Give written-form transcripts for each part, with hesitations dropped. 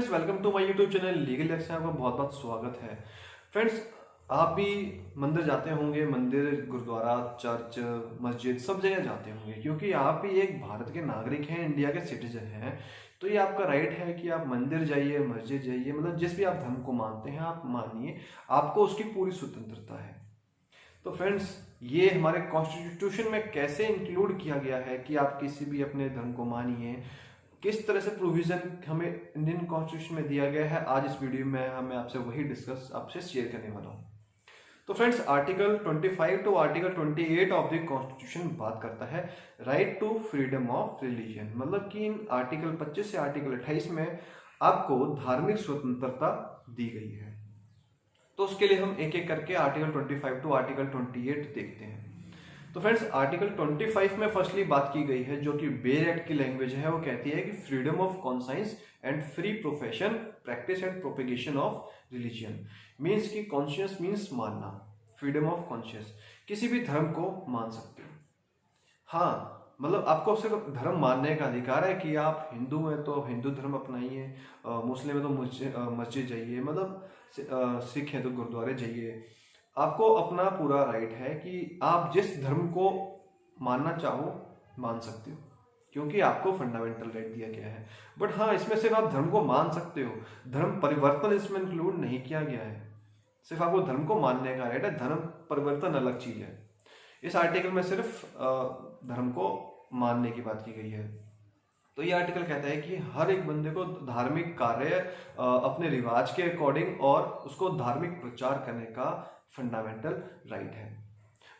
Friends, welcome to my YouTube channel Legal Lax में आपका बहुत बहुत स्वागत है। फ्रेंड्स, आप भी मंदिर जाते होंगे, मंदिर, गुरुद्वारा, चर्च, मस्जिद सब जगह जाते होंगे क्योंकि आप भी एक भारत के नागरिक हैं, इंडिया के सिटीजन हैं। तो ये आपका राइट है कि आप मंदिर जाइए, मस्जिद जाइए, मतलब जिस भी आप धर्म को मानते हैं आप मानिए, आपको उसकी पूरी स्वतंत्रता है। तो फ्रेंड्स, ये हमारे कॉन्स्टिट्यूशन में कैसे इंक्लूड किया गया है कि आप किसी भी अपने धर्म को मानिए, किस तरह से प्रोविजन हमें इंडियन कॉन्स्टिट्यूशन में दिया गया है, आज इस वीडियो में मैं आपसे वही डिस्कस आपसे शेयर करने वाला हूँ। तो friends, article 25 to article 28 of the constitution बात करता है right to freedom of religion, मतलब कि इन आर्टिकल 25 से आर्टिकल 28 में आपको धार्मिक स्वतंत्रता दी गई है। तो उसके लिए हम एक एक करके आर्टिकल 25 टू आर्टिकल 28 देखते हैं। तो फ्रेंड्स, आर्टिकल 25 में फर्स्टली बात की गई है, जो कि बेयर एक्ट की लैंग्वेज है, वो कहती है कि freedom of conscience and free profession, practice and propagation of religion. Means की कॉन्शियस मीन्स मानना, फ्रीडम ऑफ कॉन्शियस, किसी भी धर्म को मान सकते हो। हाँ, मतलब आपको सिर्फ धर्म मानने का अधिकार है कि आप हिंदू हैं तो हिंदू धर्म अपनाइए, मुस्लिम है तो मस्जिद जाइए, मतलब सिख है तो गुरुद्वारे जाइए। आपको अपना पूरा राइट है कि आप जिस धर्म को मानना चाहो मान सकते हो, क्योंकि आपको फंडामेंटल राइट दिया गया है। बट हाँ, इसमें सिर्फ आप धर्म को मान सकते हो, धर्म परिवर्तन इसमें इंक्लूड नहीं किया गया है। सिर्फ आपको धर्म को मानने का राइट है, धर्म परिवर्तन अलग चीज है। इस आर्टिकल में सिर्फ धर्म को मानने की बात की गई है। तो ये आर्टिकल कहता है कि हर एक बंदे को धार्मिक कार्य अपने रिवाज के अकॉर्डिंग और उसको धार्मिक प्रचार करने का फंडामेंटल राइट है।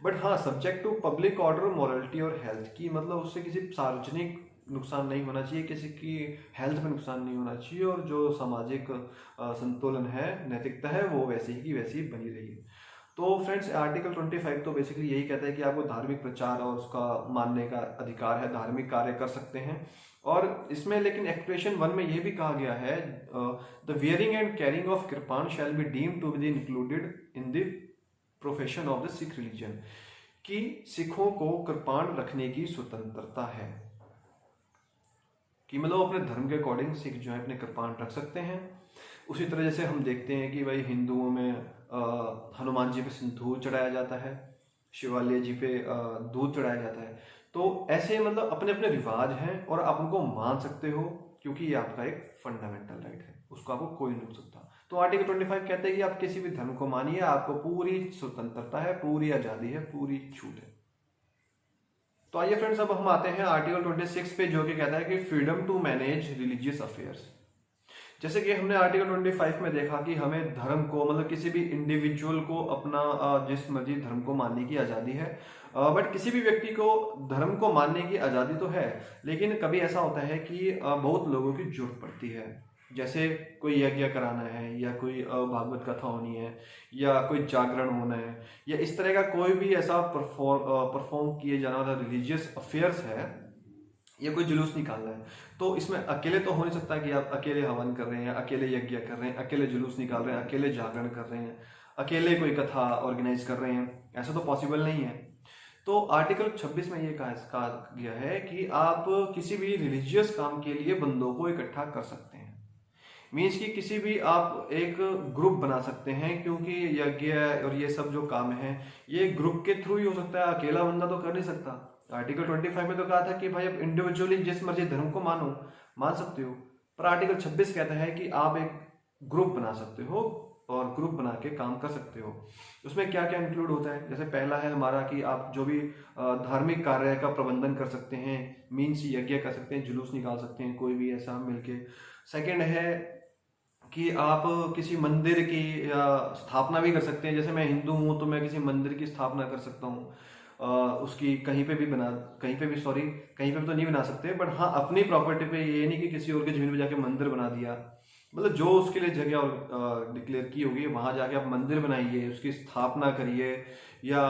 बट हाँ, subject to public order, morality और हेल्थ की, मतलब उससे किसी सार्वजनिक नुकसान नहीं होना चाहिए, किसी की हेल्थ में नुकसान नहीं होना चाहिए, और जो सामाजिक संतुलन है, नैतिकता है, वो वैसे ही की वैसी ही बनी रही। तो फ्रेंड्स, आर्टिकल 25 तो बेसिकली यही कहता है कि आपको धार्मिक प्रचार और उसका मानने का अधिकार है, धार्मिक कार्य कर सकते हैं। और इसमें लेकिन एक्सप्रेशन 1 में यह भी कहा गया है, the wearing and carrying of kirpan shall be deemed to be included in the profession of the Sikh religion, कि सिखों को कृपान रखने की स्वतंत्रता है, कि मतलब अपने धर्म के अकॉर्डिंग सिख जो है अपने कृपान रख सकते हैं। उसी तरह जैसे हम देखते हैं कि भाई हिंदुओं में हनुमान जी पे सिंदूर चढ़ाया जाता है, शिवालय जी पे दूध चढ़ाया जाता है। तो ऐसे मतलब अपने अपने रिवाज हैं और आप उनको मान सकते हो, क्योंकि ये आपका एक फंडामेंटल राइट है, उसको आपको कोई नहीं रोक सकता। तो आर्टिकल 25 कहते हैं कि आप किसी भी धर्म को मानिए, आपको पूरी स्वतंत्रता है, पूरी आजादी है, पूरी छूट है। तो आइए फ्रेंड्स, अब हम आते हैं आर्टिकल 26 पे, जो कि कहता है कि freedom to manage religious affairs. जैसे कि हमने आर्टिकल 25 में देखा कि हमें धर्म को, मतलब किसी भी इंडिविजुअल को अपना जिस मर्जी धर्म को मानने की आज़ादी है। बट किसी भी व्यक्ति को धर्म को मानने की आज़ादी तो है, लेकिन कभी ऐसा होता है कि बहुत लोगों की जरूरत पड़ती है। जैसे कोई यज्ञ कराना है, या कोई भागवत कथा होनी है, या कोई जागरण होना है, या इस तरह का कोई भी ऐसा परफॉर्म किए जाने वाला रिलीजियस अफेयर्स है, या कोई जुलूस निकालना है। तो इसमें अकेले तो हो नहीं सकता कि आप अकेले हवन कर रहे हैं, अकेले यज्ञ कर रहे हैं, अकेले जुलूस निकाल रहे हैं, अकेले जागरण कर रहे हैं, अकेले कोई कथा ऑर्गेनाइज कर रहे हैं, ऐसा तो पॉसिबल नहीं है। तो आर्टिकल 26 में ये कहा गया है कि आप किसी भी रिलीजियस काम के लिए बंदों को इकट्ठा कर सकते हैं। मीन्स कि किसी भी आप एक ग्रुप बना सकते हैं, क्योंकि यज्ञ और ये सब जो काम है ये ग्रुप के थ्रू ही हो सकता है, अकेला बंदा तो कर नहीं सकता। आर्टिकल 25 में तो कहा था कि भाई आप इंडिविजुअली जिस मर्जी धर्म को मान सकते हो, पर आर्टिकल 26 कहता है कि आप एक ग्रुप बना सकते हो और ग्रुप बना के काम कर सकते हो। उसमें क्या क्या इंक्लूड होता है, जैसे पहला है हमारा कि आप जो भी धार्मिक कार्य का प्रबंधन कर सकते हैं, मीन्स यज्ञ कर सकते हैं, जुलूस निकाल सकते हैं, कोई भी ऐसा मिलके। सेकेंड है कि आप किसी मंदिर की स्थापना भी कर सकते हैं। जैसे मैं हिंदू हूँ तो मैं किसी मंदिर की स्थापना कर सकता हूँ, उसकी कहीं पे भी तो नहीं बना सकते, बट हाँ अपनी प्रॉपर्टी पे, ये नहीं कि किसी और की जमीन पे जाके मंदिर बना दिया। मतलब जो उसके लिए जगह डिक्लेयर की होगी वहां जाके आप मंदिर बनाइए, उसकी स्थापना करिए, या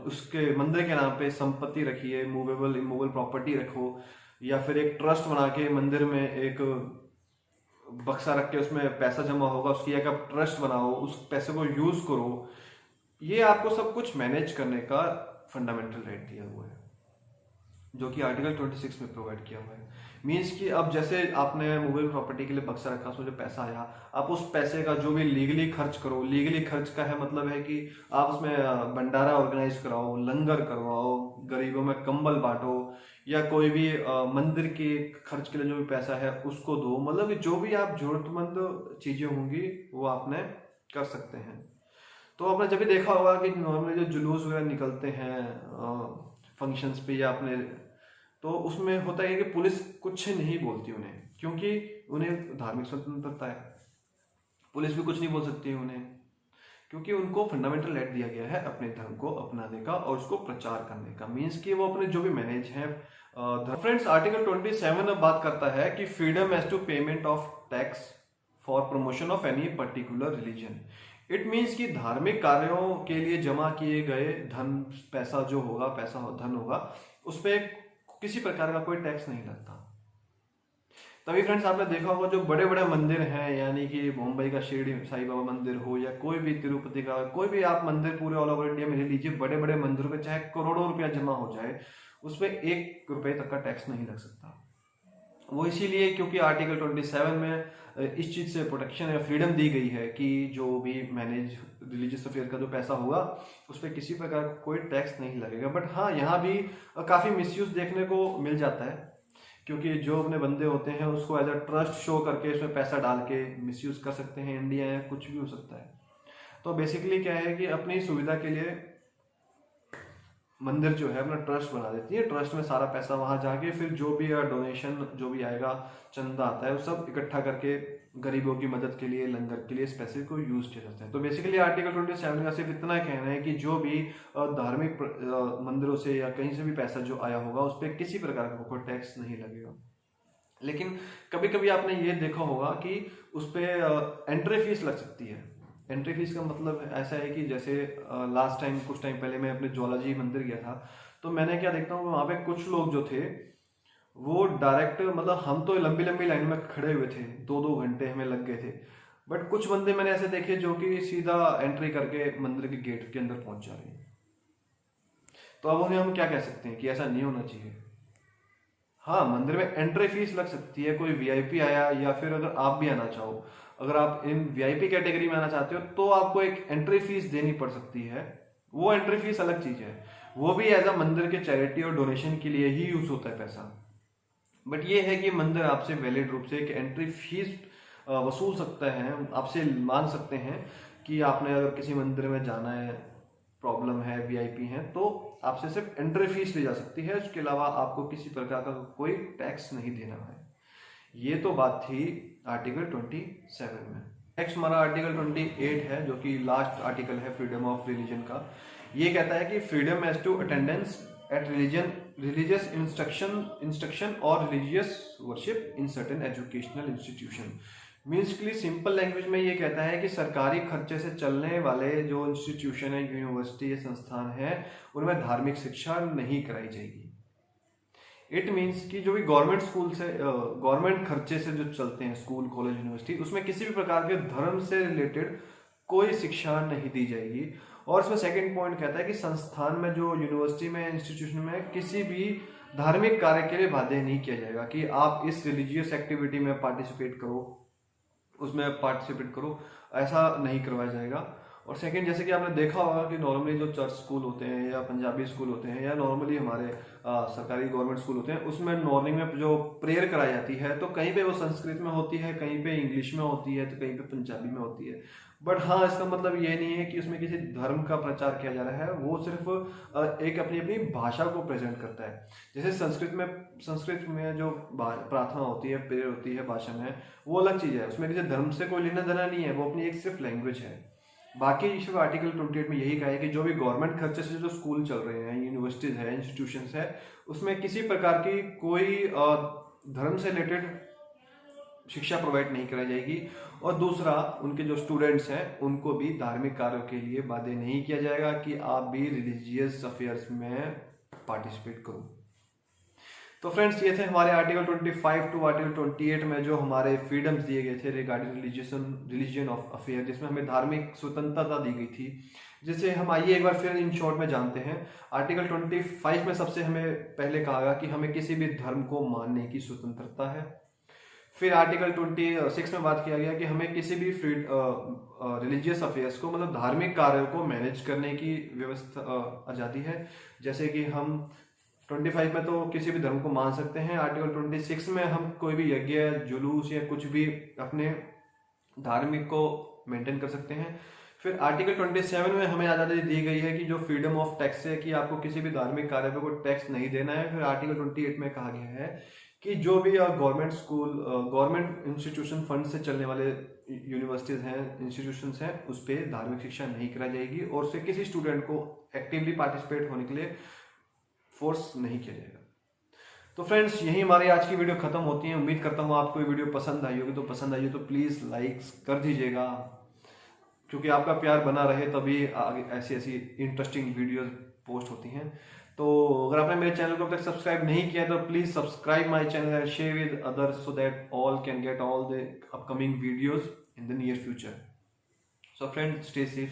उसके मंदिर के नाम पे संपत्ति रखिए, मूवेबल इमूवेबल प्रॉपर्टी रखो, या फिर एक ट्रस्ट बना के मंदिर में एक बक्सा रख के उसमें पैसा जमा होगा, उसकी एक आप ट्रस्ट बनाओ, उस पैसे को यूज करो। ये आपको सब कुछ मैनेज करने का फंडामेंटल राइट दिया हुआ है। जो कि आर्टिकल 26 में प्रोवाइड किया हुआ है। मीन्स कि अब जैसे आपने मूवेबल प्रॉपर्टी के लिए बक्सा रखा, उसमें जो पैसा आया, आप उस पैसे का जो भी लीगली खर्च करो, लीगली खर्च का है मतलब है कि आप उसमें भंडारा ऑर्गेनाइज कराओ, लंगर करवाओ, गरीबों में कंबल बांटो, या कोई भी मंदिर के खर्च के लिए जो भी पैसा है उसको दो, मतलब कि जो भी आप जरूरतमंद चीजें होंगी वो आपने कर सकते हैं। तो आपने जब भी देखा होगा कि नॉर्मली जो जुलूस वगैरह निकलते हैं फंक्शंस पे या अपने, तो उसमें होता है कि पुलिस कुछ नहीं बोलती उन्हें, क्योंकि उन्हें धार्मिक स्वतंत्रता है, पुलिस भी कुछ नहीं बोल सकती उन्हें, क्योंकि उनको फंडामेंटल राइट दिया गया है अपने धर्म को अपनाने का और उसको प्रचार करने का। मीन्स कि वो अपने जो भी मैनेज है। फ्रेंड्स, आर्टिकल 27 अब बात करता है कि freedom as to payment of tax for promotion of any particular religion. It means कि धार्मिक कार्यों के लिए जमा किए गए धन, पैसा जो होगा, पैसा धन होगा, उस पर किसी प्रकार का कोई टैक्स नहीं लगता। तभी फ्रेंड्स आपने देखा होगा जो बड़े बड़े मंदिर हैं, यानी कि मुंबई का शिरडी साईं बाबा मंदिर हो या कोई भी तिरुपति का कोई भी आप मंदिर पूरे ऑल ओवर इंडिया में ले लीजिए, बड़े बड़े मंदिरों पे चाहे करोड़ों रुपया जमा हो जाए, उसमें 1 रुपए तक का टैक्स नहीं लग सकता। वो इसीलिए क्योंकि आर्टिकल 27 में इस चीज से प्रोटेक्शन या फ्रीडम दी गई है कि जो भी मैनेज रिलीजियस अफेयर का जो पैसा होगा उस पर किसी प्रकार का कोई टैक्स नहीं लगेगा। बट हाँ, यहाँ भी काफी मिसयूज देखने को मिल जाता है, क्योंकि जो अपने बंदे होते हैं उसको एज अ ट्रस्ट शो करके उसमें पैसा डाल के मिसयूज कर सकते हैं। इंडिया है, कुछ भी हो सकता है। तो बेसिकली क्या है कि अपनी सुविधा के लिए मंदिर जो है अपना ट्रस्ट बना देती है, ट्रस्ट में सारा पैसा वहां जाके फिर जो भी डोनेशन जो भी आएगा, चंदा आता है, वो सब इकट्ठा करके गरीबों की मदद के लिए, लंगर के लिए इस पैसे को यूज किया जाता है। तो बेसिकली आर्टिकल 27 का सिर्फ इतना कहना है कि जो भी धार्मिक मंदिरों से या कहीं से भी पैसा जो आया होगा उस पर किसी प्रकार का कोई टैक्स नहीं लगेगा। लेकिन कभी कभी आपने ये देखा होगा कि उस पर एंट्री फीस लग सकती है। एंट्री फीस का मतलब ऐसा है कि जैसे लास्ट टाइम, कुछ टाइम पहले मैं अपने ज्वालाजी मंदिर गया था, तो मैंने क्या देखता हूँ वहां पे कुछ लोग जो थे वो डायरेक्ट, मतलब हम तो लंबी लंबी लाइन में खड़े हुए थे, 2-2 घंटे हमें लग गए थे, बट कुछ बंदे मैंने ऐसे देखे जो कि सीधा एंट्री करके मंदिर के गेट के अंदर पहुंच जा रहे हैं। तो अब उन्हें हम क्या कह सकते हैं कि ऐसा नहीं होना चाहिए। हाँ, मंदिर में एंट्री फीस लग सकती है, कोई वीआईपी आया या फिर अगर आप भी आना चाहो, अगर आप इन वीआईपी कैटेगरी में आना चाहते हो तो आपको एक एंट्री फीस देनी पड़ सकती है। वो एंट्री फीस अलग चीज है, वो भी एज अ मंदिर के चैरिटी और डोनेशन के लिए ही यूज होता है पैसा। बट ये है कि मंदिर आपसे वैलिड रूप से एक एंट्री फीस वसूल सकता है, आपसे मान सकते हैं कि आपने अगर किसी मंदिर में जाना है, प्रॉब्लम है, वीआईपी है, तो आपसे सिर्फ एंट्री फीस ली जा सकती है, उसके अलावा आपको किसी प्रकार का कोई टैक्स नहीं देना है। ये तो बात थी आर्टिकल 27 में। नेक्स्ट हमारा आर्टिकल 28 है, जो कि लास्ट आर्टिकल है फ्रीडम ऑफ रिलीजन का। ये कहता है कि freedom as to attendance at religious instruction और religious worship in certain educational institution. Means के लिए सिंपल लैंग्वेज में ये कहता है कि सरकारी खर्चे से चलने वाले जो इंस्टीट्यूशन है, यूनिवर्सिटी या संस्थान है, उनमें धार्मिक शिक्षा नहीं कराई जाएगी। इट मीन्स कि जो भी गवर्नमेंट स्कूल से, गवर्नमेंट खर्चे से जो चलते हैं स्कूल, कॉलेज, यूनिवर्सिटी, उसमें किसी भी प्रकार के धर्म से रिलेटेड कोई शिक्षा नहीं दी जाएगी। और इसमें सेकंड पॉइंट कहता है कि संस्थान में, जो यूनिवर्सिटी में, इंस्टीट्यूशन में किसी भी धार्मिक कार्य के लिए बाध्य नहीं किया जाएगा कि आप इस रिलीजियस एक्टिविटी में पार्टिसिपेट करो, उसमें पार्टिसिपेट करो, ऐसा नहीं करवाया जाएगा। और सेकंड, जैसे कि आपने देखा होगा कि नॉर्मली जो चर्च स्कूल होते हैं या पंजाबी स्कूल होते हैं या नॉर्मली हमारे सरकारी गवर्नमेंट स्कूल होते हैं, उसमें मॉर्निंग में जो प्रेयर कराई जाती है, तो कहीं पे वो संस्कृत में होती है, कहीं पे इंग्लिश में होती है, तो कहीं पे पंजाबी में होती है। बट हाँ, इसका मतलब ये नहीं है कि उसमें किसी धर्म का प्रचार किया जा रहा है, वो सिर्फ एक अपनी अपनी भाषा को प्रेजेंट करता है। जैसे संस्कृत में जो प्रार्थना होती है, प्रेयर होती है, भाषण है, वो अलग चीज है, उसमें किसी धर्म से कोई लेना देना नहीं है, वो अपनी एक सिर्फ लैंग्वेज है। बाकी सिर्फ आर्टिकल 28 में यही कहा है कि जो भी गवर्नमेंट खर्चे से जो स्कूल चल रहे हैं, यूनिवर्सिटीज है, इंस्टीट्यूशंस है, उसमें किसी प्रकार की कोई धर्म से रिलेटेड शिक्षा प्रोवाइड नहीं कराई जाएगी। और दूसरा, उनके जो स्टूडेंट्स हैं उनको भी धार्मिक कार्यों के लिए बाध्य नहीं किया जाएगा कि आप भी रिलीजियस अफेयर्स में पार्टिसिपेट करो। तो फ्रेंड्स, ये थे हमारे आर्टिकल 25 टू आर्टिकल 28 में जो हमारे फ्रीडम्स दिए गए थे रिगार्डिंग रिलीजन ऑफ अफेयर, जिसमें हमें धार्मिक स्वतंत्रता दी गई थी। जिसे हम आइए एक बार फिर इन शॉर्ट में जानते हैं। आर्टिकल 25 में सबसे हमें पहले कहा गया कि हमें किसी भी धर्म को मानने की स्वतंत्रता है। फिर आर्टिकल 26 में बात किया गया कि हमें किसी भी रिलीजियस अफेयर्स को, मतलब धार्मिक कार्यों को मैनेज करने की व्यवस्था आज़ादी है। जैसे कि हम 25 में तो किसी भी धर्म को मान सकते हैं। आर्टिकल 26 में हम कोई भी यज्ञ, जुलूस या कुछ भी अपने धार्मिक को मेंटेन कर सकते हैं। फिर आर्टिकल 27 में हमें आज़ादी दी गई है कि जो फ्रीडम ऑफ टैक्स है, कि आपको किसी भी धार्मिक कार्य पे कोई टैक्स नहीं देना है। फिर आर्टिकल 28 में कहा गया है कि जो भी government school, government institution fund से चलने वाले यूनिवर्सिटीज हैं, इंस्टीट्यूशंस हैं, उस पर धार्मिक शिक्षा नहीं कराई जाएगी और उससे किसी स्टूडेंट को एक्टिवली पार्टिसिपेट होने के लिए फोर्स नहीं किया जाएगा। तो फ्रेंड्स, यही हमारी आज की वीडियो खत्म होती है। उम्मीद करता हूँ आपको ये वीडियो पसंद आई होगी। तो पसंद आई हो तो प्लीज़ लाइक्स कर दीजिएगा, क्योंकि आपका प्यार बना रहे तभी आगे ऐसी ऐसी इंटरेस्टिंग वीडियोस पोस्ट होती हैं। तो अगर आपने मेरे चैनल को अब तक सब्सक्राइब नहीं किया तो please subscribe my channel and share with others so that all can get all the upcoming videos in the near future. So friends, stay safe,